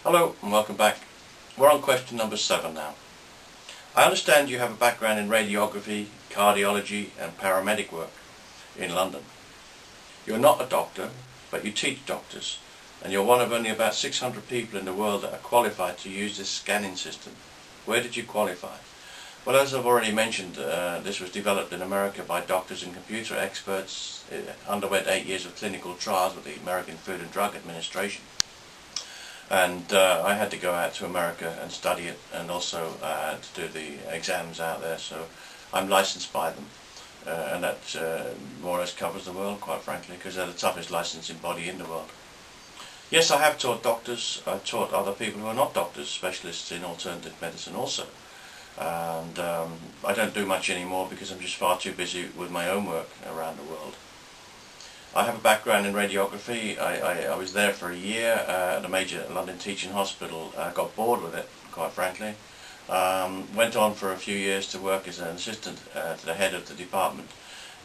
Hello and welcome back. We're on question number 7 now. I understand you have a background in radiography, cardiology and paramedic work in London. You're not a doctor, but you teach doctors, and you're one of only about 600 people in the world that are qualified to use this scanning system. Where did you qualify? Well, as I've already mentioned, this was developed in America by doctors and computer experts. It underwent 8 years of clinical trials with the American Food and Drug Administration. And I had to go out to America and study it, and also to do the exams out there, so I'm licensed by them. And that more or less covers the world, quite frankly, because they're the toughest licensing body in the world. Yes, I have taught doctors. I've taught other people who are not doctors, specialists in alternative medicine also. And I don't do much anymore because I'm just far too busy with my own work around the world. I have a background in radiography. I was there for a year at a major London teaching hospital. I got bored with it, quite frankly. Went on for a few years to work as an assistant to the head of the department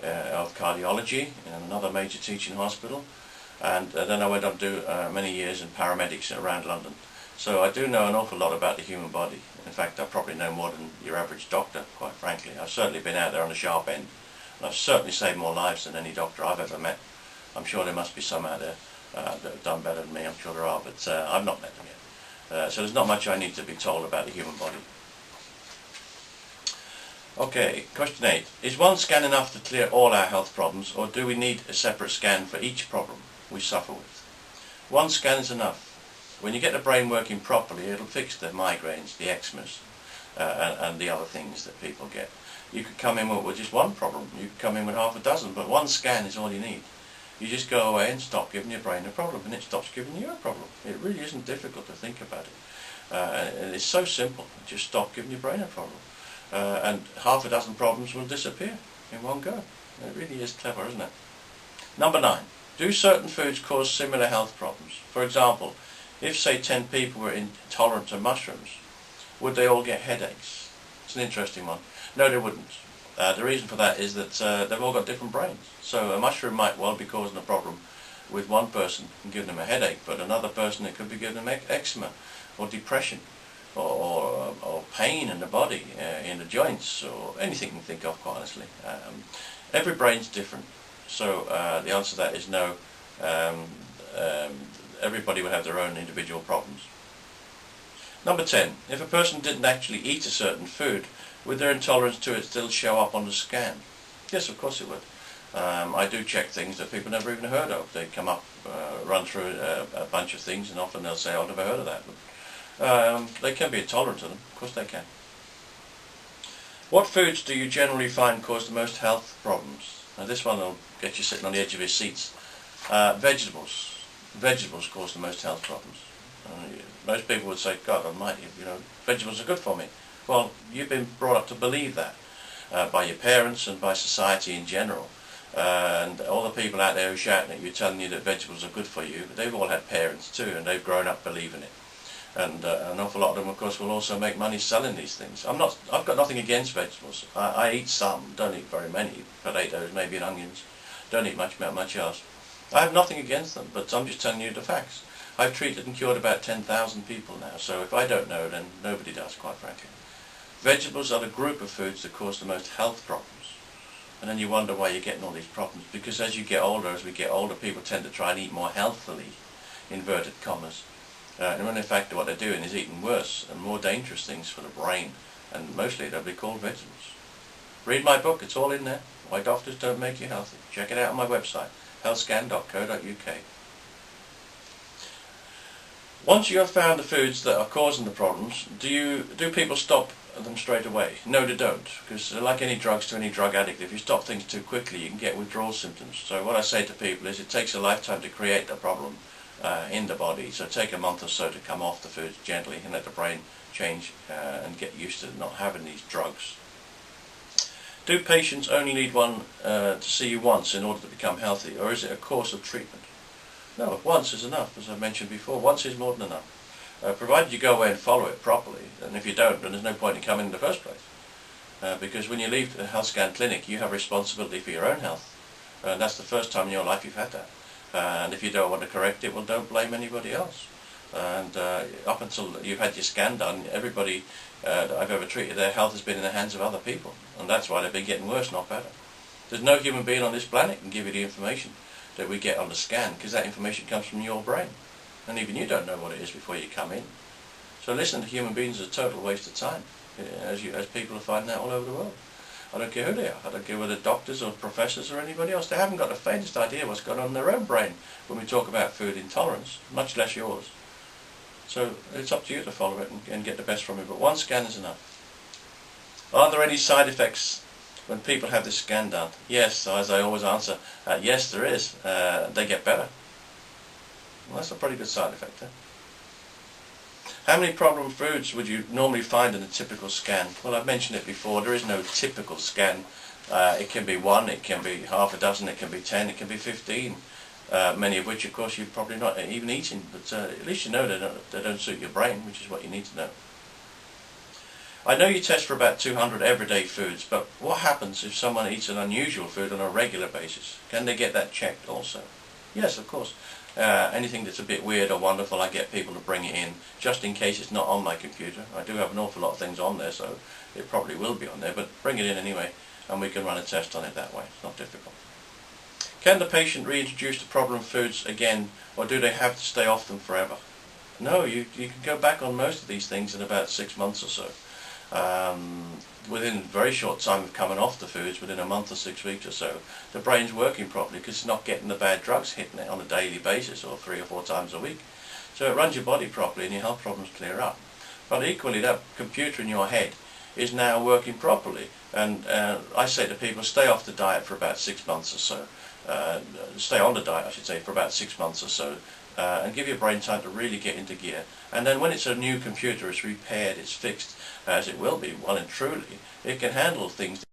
of cardiology in another major teaching hospital. And then I went on to do many years in paramedics around London. So I do know an awful lot about the human body. In fact, I probably know more than your average doctor, quite frankly. I've certainly been out there on the sharp end. And I've certainly saved more lives than any doctor I've ever met. I'm sure there must be some out there that have done better than me. I'm sure there are, but I've not met them yet. So there's not much I need to be told about the human body. Okay, question 8. Is one scan enough to clear all our health problems, or do we need a separate scan for each problem we suffer with? One scan is enough. When you get the brain working properly, it'll fix the migraines, the eczmas, and the other things that people get. You could come in with just one problem. You could come in with half a dozen, but one scan is all you need. You just go away and stop giving your brain a problem, and it stops giving you a problem. It really isn't difficult to think about it. And it's so simple. Just stop giving your brain a problem. And half a dozen problems will disappear in one go. It really is clever, isn't it? Number 9. Do certain foods cause similar health problems? For example, if say 10 people were intolerant to mushrooms, would they all get headaches? It's an interesting one. No, they wouldn't. The reason for that is that they've all got different brains. So a mushroom might well be causing a problem with one person and giving them a headache, but another person it could be giving them eczema or depression or pain in the body, in the joints, or anything you can think of, quite honestly. Every brain's different. So the answer to that is no. Everybody would have their own individual problems. Number 10. If a person didn't actually eat a certain food, would their intolerance to it still show up on the scan? Yes, of course it would. I do check things that people never even heard of. They come up, run through a bunch of things, and often they'll say, "I've never heard of that." But they can be intolerant to them. Of course they can. What foods do you generally find cause the most health problems? Now this one will get you sitting on the edge of your seats. Vegetables. Vegetables cause the most health problems. Most people would say, "God almighty, vegetables are good for me." Well, you've been brought up to believe that by your parents and by society in general. And all the people out there who are shouting at you, telling you that vegetables are good for you, but they've all had parents too, and they've grown up believing it. And an awful lot of them, of course, will also make money selling these things. I've got nothing against vegetables. I eat some, don't eat very many, potatoes, maybe, and onions. Don't eat much else. I have nothing against them, but I'm just telling you the facts. I've treated and cured about 10,000 people now, so if I don't know, then nobody does, quite frankly. Vegetables are the group of foods that cause the most health problems. And then you wonder why you're getting all these problems, because as you get older, as we get older, people tend to try and eat more healthily, inverted commas. And when in fact what they're doing is eating worse and more dangerous things for the brain, and mostly they'll be called vegetables. Read my book, it's all in there. Why Doctors Don't Make You Healthy. Check it out on my website, healthscan.co.uk. Once you have found the foods that are causing the problems, do people stop them straight away? No, they don't, because like any drugs to any drug addict, if you stop things too quickly you can get withdrawal symptoms. So what I say to people is it takes a lifetime to create the problem in the body, so take a month or so to come off the foods gently and let the brain change and get used to not having these drugs. Do patients only need one to see you once in order to become healthy, or is it a course of treatment? No, once is enough, as I mentioned before. Once is more than enough. Provided you go away and follow it properly, and if you don't, then there's no point in coming in the first place. Because when you leave the HealthScan clinic, you have responsibility for your own health, and that's the first time in your life you've had that. And if you don't want to correct it, well, don't blame anybody else. And up until you've had your scan done, everybody that I've ever treated, their health has been in the hands of other people, and that's why they've been getting worse, not better. There's no human being on this planet can give you the information that we get on the scan, because that information comes from your brain, and even you don't know what it is before you come in. So listening to human beings is a total waste of time, as people are finding out all over the world. I don't care who they are. I don't care whether doctors or professors or anybody else. They haven't got the faintest idea what's going on in their own brain when we talk about food intolerance, much less yours. So it's up to you to follow it and get the best from it. But one scan is enough. Are there any side effects when people have this scan done? Yes, as I always answer, yes there is. They get better. Well, that's a pretty good side effect, eh? How many problem foods would you normally find in a typical scan? Well, I've mentioned it before, there is no typical scan. It can be 1, it can be half a dozen, it can be 10, it can be 15. Many of which, of course, you're probably not even eating, but at least you know they don't suit your brain, which is what you need to know. I know you test for about 200 everyday foods, but what happens if someone eats an unusual food on a regular basis? Can they get that checked also? Yes, of course. Anything that's a bit weird or wonderful, I get people to bring it in, just in case it's not on my computer. I do have an awful lot of things on there, so it probably will be on there, but bring it in anyway, and we can run a test on it that way. It's not difficult. Can the patient reintroduce the problem foods again, or do they have to stay off them forever? No, you can go back on most of these things in about 6 months or so. Within a very short time of coming off the foods, within a month or 6 weeks or so, the brain's working properly because it's not getting the bad drugs hitting it on a daily basis or 3 or 4 times a week. So it runs your body properly and your health problems clear up. But equally, that computer in your head is now working properly, and I say to people, stay off the diet for about 6 months or so. Stay on the diet, I should say, for about 6 months or so, and give your brain time to really get into gear. And then when it's a new computer, it's repaired, it's fixed, as it will be, well and truly, it can handle things